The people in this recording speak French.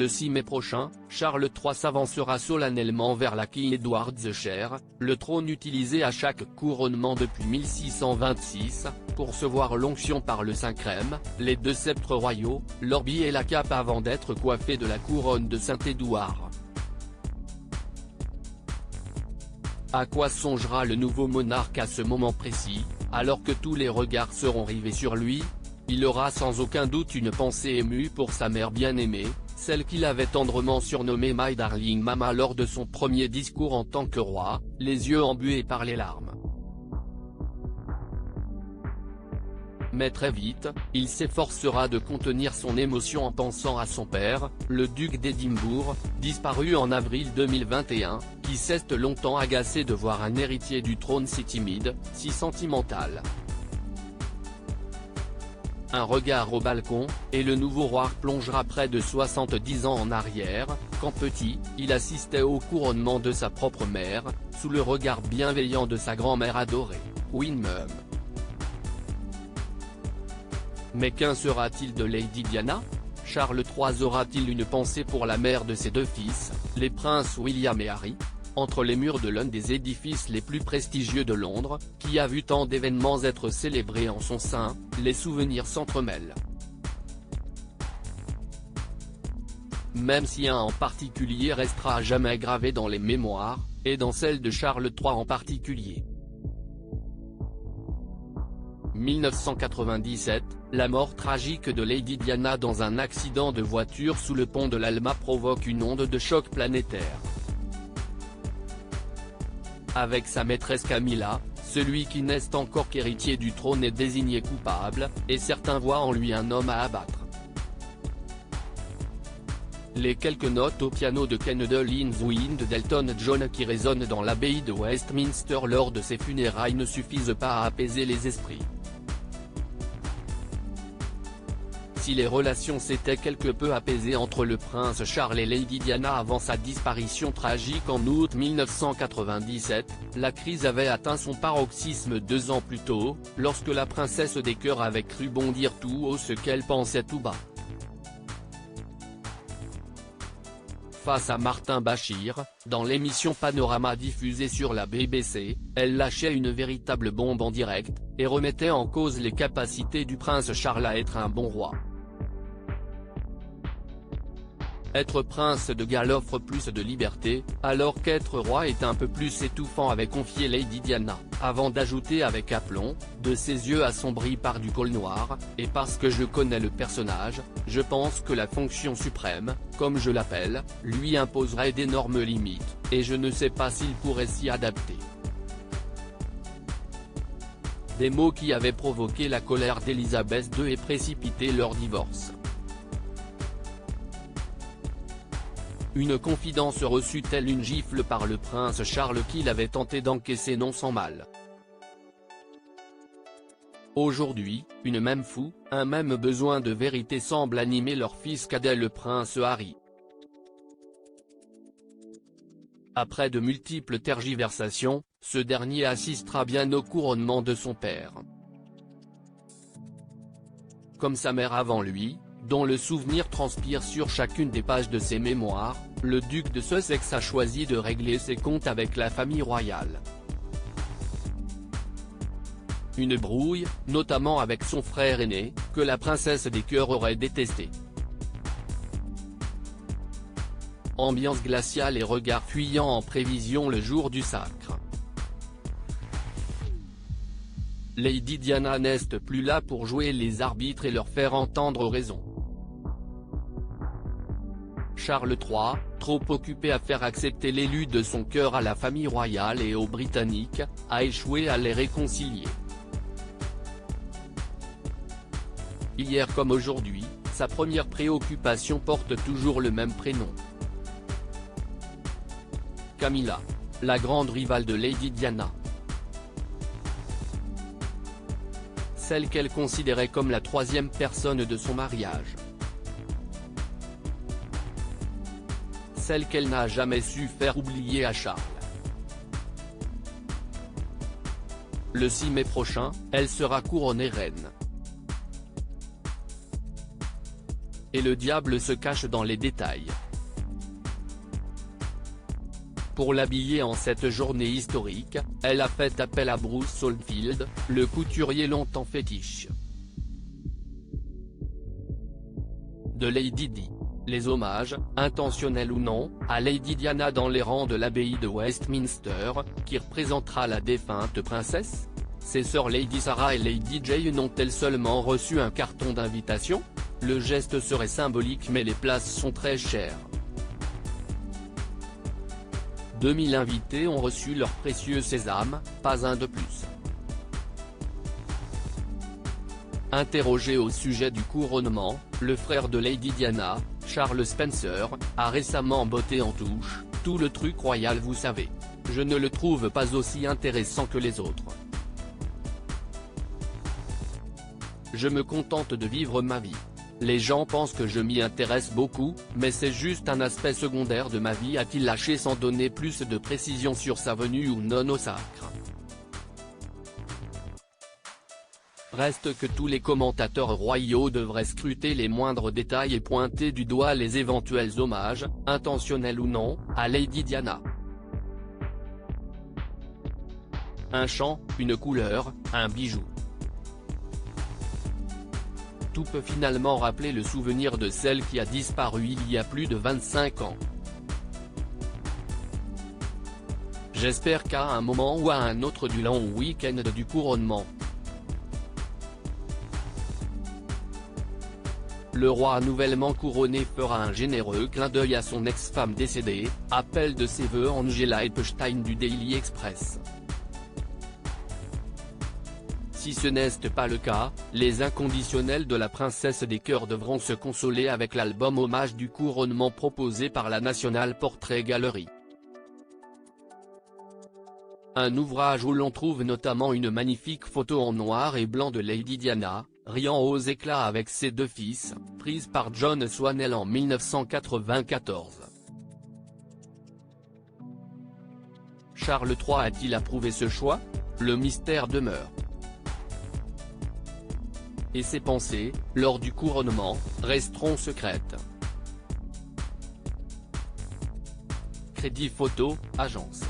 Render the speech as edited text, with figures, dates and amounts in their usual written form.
Le 6 mai prochain, Charles III s'avancera solennellement vers la King Edward's Chair, le trône utilisé à chaque couronnement depuis 1626, pour recevoir l'onction par le Saint-Crème, les deux sceptres royaux, l'orbi et la cape avant d'être coiffé de la couronne de Saint-Édouard. À quoi songera le nouveau monarque à ce moment précis, alors que tous les regards seront rivés sur lui? Il aura sans aucun doute une pensée émue pour sa mère bien-aimée, celle qu'il avait tendrement surnommée My Darling Mama lors de son premier discours en tant que roi, les yeux embués par les larmes. Mais très vite, il s'efforcera de contenir son émotion en pensant à son père, le duc d'Édimbourg, disparu en avril 2021, qui s'est longtemps agacé de voir un héritier du trône si timide, si sentimental. Un regard au balcon, et le nouveau roi plongera près de 70 ans en arrière, quand petit, il assistait au couronnement de sa propre mère, sous le regard bienveillant de sa grand-mère adorée, Queen Mum. Mais qu'en sera-t-il de Lady Diana? Charles III aura-t-il une pensée pour la mère de ses deux fils, les princes William et Harry? Entre les murs de l'un des édifices les plus prestigieux de Londres, qui a vu tant d'événements être célébrés en son sein, les souvenirs s'entremêlent. Même si un en particulier restera à jamais gravé dans les mémoires, et dans celle de Charles III en particulier. 1997, la mort tragique de Lady Diana dans un accident de voiture sous le pont de l'Alma provoque une onde de choc planétaire. Avec sa maîtresse Camilla, celui qui n'est encore qu'héritier du trône est désigné coupable, et certains voient en lui un homme à abattre. Les quelques notes au piano de Candle in the Wind d'Elton John qui résonnent dans l'abbaye de Westminster lors de ses funérailles ne suffisent pas à apaiser les esprits. Si les relations s'étaient quelque peu apaisées entre le prince Charles et Lady Diana avant sa disparition tragique en août 1997, la crise avait atteint son paroxysme 2 ans plus tôt, lorsque la princesse des cœurs avait cru bon dire tout haut ce qu'elle pensait tout bas. Face à Martin Bashir, dans l'émission Panorama diffusée sur la BBC, elle lâchait une véritable bombe en direct, et remettait en cause les capacités du prince Charles à être un bon roi. Être prince de Galles offre plus de liberté, alors qu'être roi est un peu plus étouffant, avait confié Lady Diana, avant d'ajouter avec aplomb, de ses yeux assombris par du col noir, et parce que je connais le personnage, je pense que la fonction suprême, comme je l'appelle, lui imposerait d'énormes limites, et je ne sais pas s'il pourrait s'y adapter. Des mots qui avaient provoqué la colère d'Élisabeth II et précipité leur divorce. Une confidence reçut telle une gifle par le prince Charles qu'il avait tenté d'encaisser non sans mal. Aujourd'hui, une même foue, un même besoin de vérité semble animer leur fils cadet le prince Harry. Après de multiples tergiversations, ce dernier assistera bien au couronnement de son père. Comme sa mère avant lui, dont le souvenir transpire sur chacune des pages de ses mémoires, le duc de Sussex a choisi de régler ses comptes avec la famille royale. Une brouille, notamment avec son frère aîné, que la princesse des cœurs aurait détesté. Ambiance glaciale et regards fuyants en prévision le jour du sacre. Lady Diana n'est plus là pour jouer les arbitres et leur faire entendre raison. Charles III, trop occupé à faire accepter l'élu de son cœur à la famille royale et aux Britanniques, a échoué à les réconcilier. Hier comme aujourd'hui, sa première préoccupation porte toujours le même prénom. Camilla, la grande rivale de Lady Diana. Celle qu'elle considérait comme la troisième personne de son mariage. Celle qu'elle n'a jamais su faire oublier à Charles. Le 6 mai prochain, elle sera couronnée reine. Et le diable se cache dans les détails. Pour l'habiller en cette journée historique, elle a fait appel à Bruce Oldfield, le couturier longtemps fétiche de Lady Di. Les hommages, intentionnels ou non, à Lady Diana dans les rangs de l'abbaye de Westminster, qui représentera la défunte princesse. Ses sœurs Lady Sarah et Lady Jane ont-elles seulement reçu un carton d'invitation? Le geste serait symbolique mais les places sont très chères. 2000 invités ont reçu leur précieux sésame, pas un de plus. Interrogé au sujet du couronnement, le frère de Lady Diana, Charles Spencer, a récemment botté en touche, « Tout le truc royal vous savez. Je ne le trouve pas aussi intéressant que les autres. Je me contente de vivre ma vie. Les gens pensent que je m'y intéresse beaucoup, mais c'est juste un aspect secondaire de ma vie », a-t-il lâché sans donner plus de précisions sur sa venue ou non au sacre. Reste que tous les commentateurs royaux devraient scruter les moindres détails et pointer du doigt les éventuels hommages, intentionnels ou non, à Lady Diana. Un chant, une couleur, un bijou. Tout peut finalement rappeler le souvenir de celle qui a disparu il y a plus de 25 ans. J'espère qu'à un moment ou à un autre du long week-end du couronnement, le roi nouvellement couronné fera un généreux clin d'œil à son ex-femme décédée, appelle de ses vœux Angela Epstein du Daily Express. Si ce n'est pas le cas, les inconditionnels de la princesse des cœurs devront se consoler avec l'album hommage du couronnement proposé par la National Portrait Gallery. Un ouvrage où l'on trouve notamment une magnifique photo en noir et blanc de Lady Diana, riant aux éclats avec ses deux fils, prise par John Swanell en 1994. Charles III a-t-il approuvé ce choix? Le mystère demeure. Et ses pensées, lors du couronnement, resteront secrètes. Crédit Photo, agence.